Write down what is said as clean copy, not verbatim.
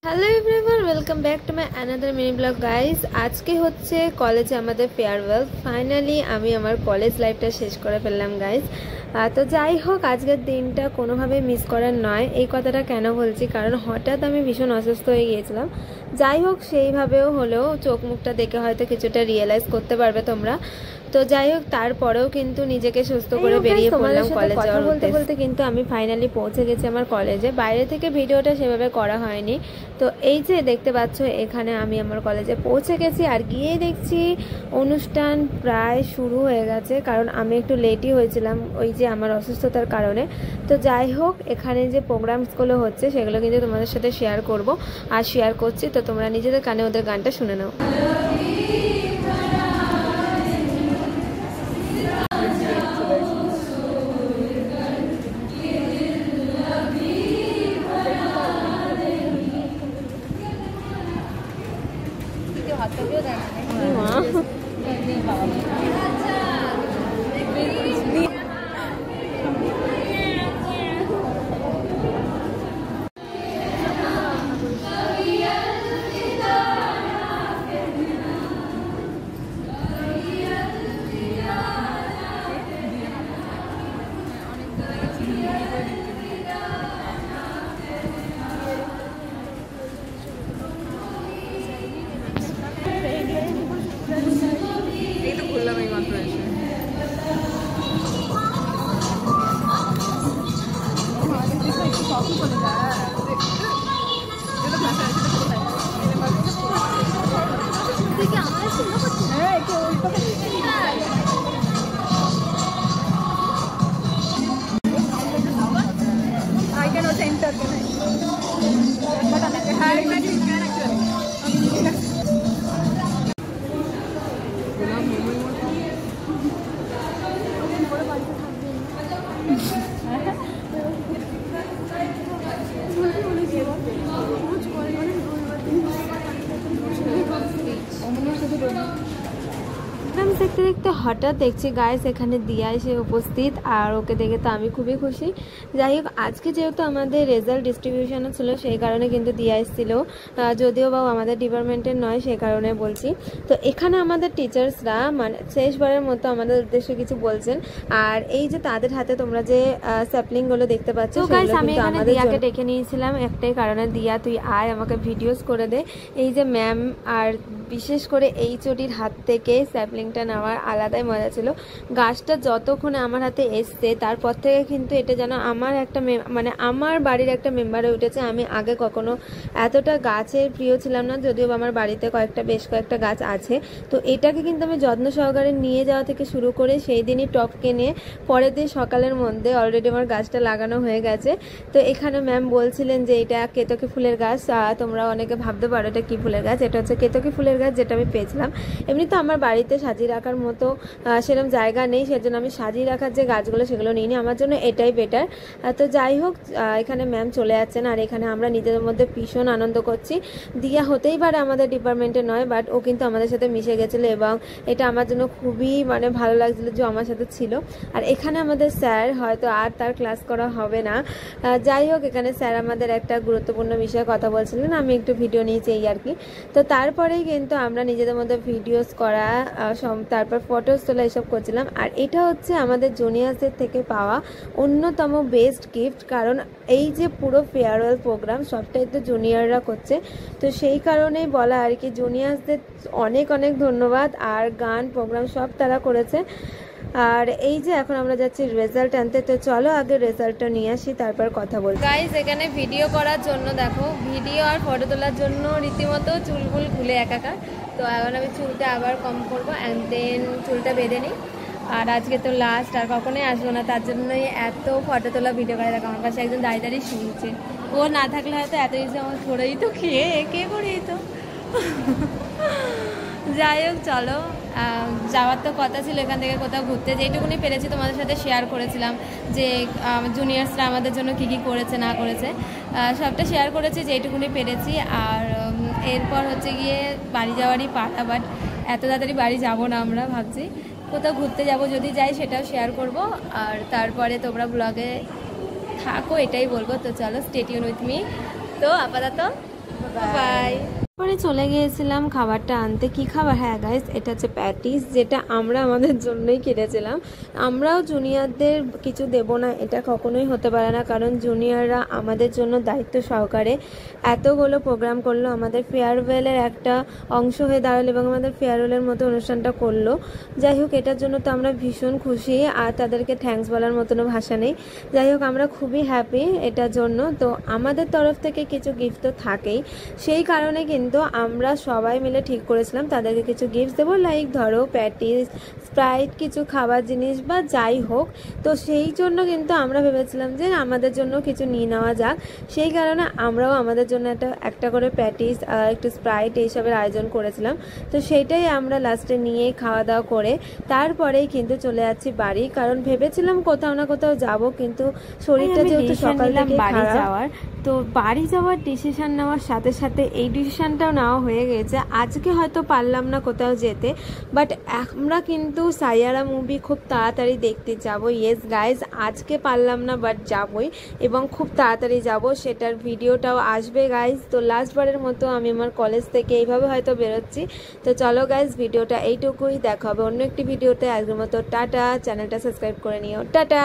Hello everyone, welcome back to my another mini blog guys. আজকে হচ্ছে কলেজে আমাদের ফেয়ারওয়েল। ফাইনালি আমি আমার কলেজ লাইফটা শেষ করে ফেললাম গাইস। তো যাই হোক, আজকের দিনটা কোনোভাবে মিস করার নয়। এই কথাটা কেন বলছি, কারণ হঠাৎ আমি ভীষণ অসুস্থ হয়ে গিয়েছিলাম। যাই হোক, সেইভাবেও হলেও চোখ মুখটা দেখে হয়তো কিছুটা রিয়েলাইজ করতে পারবে তোমরা। তো যাই হোক, তারপরেও কিন্তু নিজেকে সুস্থ করে বেরিয়ে পড়লাম কলেজে যাওয়ার বলতে বলতে কিন্তু আমি ফাইনালি পৌঁছে গেছি আমার কলেজে। বাইরে থেকে ভিডিওটা সেভাবে করা হয়নি। তো এই যে দেখতে পাচ্ছ, এখানে আমি আমার কলেজে পৌঁছে গেছি। আর গিয়ে দেখছি অনুষ্ঠান প্রায় শুরু হয়ে গেছে, কারণ আমি একটু লেটই হয়েছিলাম ওই যে আমার অসুস্থতার কারণে। তো যাই হোক, এখানে যে প্রোগ্রামসগুলো হচ্ছে সেগুলো কিন্তু তোমাদের সাথে শেয়ার করব আর শেয়ার করছি। তো তোমরা নিজেদের কানে ওদের গানটা শুনে নাও। দেখতে দেখতে হঠাৎ দেখছি গাইস এখানে দিয়া এসে উপস্থিত, আর ওকে দেখে তো আমি খুবই খুশি। যাই হোক, আজকে যেহেতু আমাদের রেজাল্ট ডিস্ট্রিবিউশনও ছিল, সেই কারণে কিন্তু দিয়া এসেছিল, যদিও বা আমাদের ডিপার্টমেন্টের নয়, সেই কারণে বলছি। তো এখানে আমাদের টিচার্সরা মানে শেষবারের মতো আমাদের উদ্দেশ্যে কিছু বলছেন। আর এই যে তাদের হাতে তোমরা যে স্যাপলিংগুলো দেখতে পাচ্ছ, আমি এখানে দিয়াকে ডেকে নিয়েছিলাম একটাই কারণে, দিয়া তুই আয় আমাকে ভিডিওস করে দে। এই যে ম্যাম আর বিশেষ করে এই চটির হাত থেকে স্যাপলিংটা নেওয়ার আলাদাই মজা ছিল। গাছটা যতক্ষণে আমার হাতে এসছে তারপর থেকে কিন্তু এটা যেন আমার একটা মানে আমার বাড়ির একটা মেম্বারে উঠেছে। আমি আগে কখনো এতটা গাছের প্রিয় ছিলাম না, যদিও আমার বাড়িতে বেশ কয়েকটা গাছ আছে। তো এটাকে কিন্তু আমি যত্ন সহকারে নিয়ে যাওয়া থেকে শুরু করে সেই দিনই টপ কিনে পরের দিন সকালের মধ্যে অলরেডি আমার গাছটা লাগানো হয়ে গেছে। তো এখানে ম্যাম বলছিলেন যে এটা কেতকী ফুলের গাছ। তোমরা অনেকে ভাবতে পারো এটা কী ফুলের গাছ। এটা হচ্ছে কেতকী ফুলের গাছ, যেটা আমি পেয়েছিলাম। এমনি তো আমার বাড়িতে সাজিয়ে রাখার মতো সেরকম জায়গা নেই, সেজন্য আমি সাজিয়ে রাখার যে গাছগুলো সেগুলো নিইনি। আমার জন্য এটাই বেটার। তো যাই হোক, এখানে ম্যাম চলে যাচ্ছেন আর এখানে আমরা নিজেদের মধ্যে ভীষণ আনন্দ করছি। দিয়া হতেই পারে আমাদের ডিপার্টমেন্টে নয়, বাট ও কিন্তু আমাদের সাথে মিশে গেছিলো এবং এটা আমার জন্য খুবই মানে ভালো লাগছিল যে আমার সাথে ছিল। আর এখানে আমাদের স্যার, হয়তো আর তার ক্লাস করা হবে না। যাই হোক, এখানে স্যার আমাদের একটা গুরুত্বপূর্ণ বিষয়ে কথা বলছিলেন, আমি একটু ভিডিও নিয়েছি এই আর কি। তো তারপরেই কিন্তু আমরা নিজেদের মধ্যে ভিডিওস করা, তারপর ফটোস তোলা এসব করছিলাম। আর এটা হচ্ছে আমাদের জুনিয়রসদের থেকে পাওয়া অন্যতম বেস্ট গিফট, কারণ এই যে পুরো ফেয়ারওয়েল প্রোগ্রাম সবটাই তো জুনিয়ররা করছে। তো সেই কারণেই বলা আর কি, জুনিয়রসদের অনেক অনেক ধন্যবাদ। আর গান প্রোগ্রাম সব তারা করেছে। আর এই যে এখন আমরা যাচ্ছি রেজাল্ট আনতে। তো চলো আগে রেজাল্টটা নিয়ে আসি, তারপর কথা বলবো। গাইস, এখানে ভিডিও করার জন্য দেখো, ভিডিও আর ফটো তোলার জন্য রীতিমতো চুলগুল খুলে একাকার। তো এখন আমি চুলটা আবার কম করবো অ্যান্ড দেন চুলটা বেঁধে নিই। আর আজকে তো লাস্ট, আর কখনোই আসবো না, তার জন্যই এত ফটো তোলা ভিডিও করে। দেখো আমার পাশে একজন দাঁড়িয়ে দাঁড়িয়ে শুনছে। ও না থাকলে হয়তো এত কিছু আমার করেই তো খেয়ে কে করেই তো। যাই হোক, চলো যাওয়ার তো কথা ছিল এখান থেকে কোথাও ঘুরতে, যেটুকুনি পেরেছি তোমাদের সাথে শেয়ার করেছিলাম যে জুনিয়র্সরা আমাদের জন্য কী কী করেছে না করেছে, সবটা শেয়ার করেছি যেটুকুনি পেরেছি। আর এরপর হচ্ছে গিয়ে বাড়ি যাওয়ারই পাটা, বাট এত তাড়াতাড়ি বাড়ি যাব না, আমরা ভাবছি কোথাও ঘুরতে যাব, যদি যাই সেটাও শেয়ার করব। আর তারপরে তোমরা ব্লগে থাকো, এটাই বলবো। তো চলো, স্টে টিউন উইথ মি। তো আপাতত বাই। পরে চলে গিয়েছিলাম খাবারটা আনতে। কি খাবার? হ্যাঁ গাইস, এটা হচ্ছে প্যাটিস, যেটা আমরা আমাদের জন্যই কিনেছিলাম। আমরাও জুনিয়রদের কিছু দেব না এটা কখনোই হতে পারে না, কারণ জুনিয়ররা আমাদের জন্য দায়িত্ব সহকারে এতগুলো প্রোগ্রাম করলো, আমাদের ফেয়ারওয়েলের একটা অংশ হয়ে দাঁড়ালো এবং আমাদের ফেয়ারওয়েলের মতো অনুষ্ঠানটা করলো। যাই হোক, এটার জন্য তো আমরা ভীষণ খুশি, আর তাদেরকে থ্যাঙ্কস বলার মতনও ভাষা নেই। যাই হোক, আমরা খুবই হ্যাপি এটার জন্য। তো আমাদের তরফ থেকে কিছু গিফট তো থাকেই, সেই কারণে কিন্তু আমরা সবাই মিলে ঠিক করেছিলাম তাদেরকে কিছু গিফট দেবো, লাইক ধরো প্যাটিস, স্প্রাইট, কিছু খাবার জিনিস বা যাই হোক। তো সেই জন্য কিন্তু আমরা ভেবেছিলাম যে আমাদের জন্য কিছু নিয়ে নেওয়া যাক, সেই কারণে আমরাও আমাদের জন্য একটা করে প্যাটিস, একটু স্প্রাইট এইসবের আয়োজন করেছিলাম। তো সেইটাই আমরা লাস্টে নিয়ে খাওয়া দাওয়া করে তারপরেই কিন্তু চলে যাচ্ছি বাড়ি, কারণ ভেবেছিলাম কোথাও না কোথাও যাব, কিন্তু শরীরটা যেহেতু সকাল থেকে বাড়ি যাওয়ার, তো বাড়ি যাওয়ার ডিসিশন নেওয়ার সাথে সাথে এই ডিসিশনটাও নেওয়া হয়ে গেছে। আজকে হয়তো পারলাম না কোথাও যেতে, বাট আমরা কিন্তু সাইয়ারা মুভি খুব তাড়াতাড়ি দেখতে যাব। ইয়েস গাইজ, আজকে পারলাম না বাট যাবই, এবং খুব তাড়াতাড়ি যাব, সেটার ভিডিওটাও আসবে গাইজ। তো লাস্টবারের মতো আমি আমার কলেজ থেকে এইভাবে হয়তো বেরোচ্ছি। তো চলো গাইজ, ভিডিওটা এইটুকুই, দেখা হবে অন্য একটি ভিডিওতে। আজকের মতো টাটা, চ্যানেলটা সাবস্ক্রাইব করে নিও, টাটা।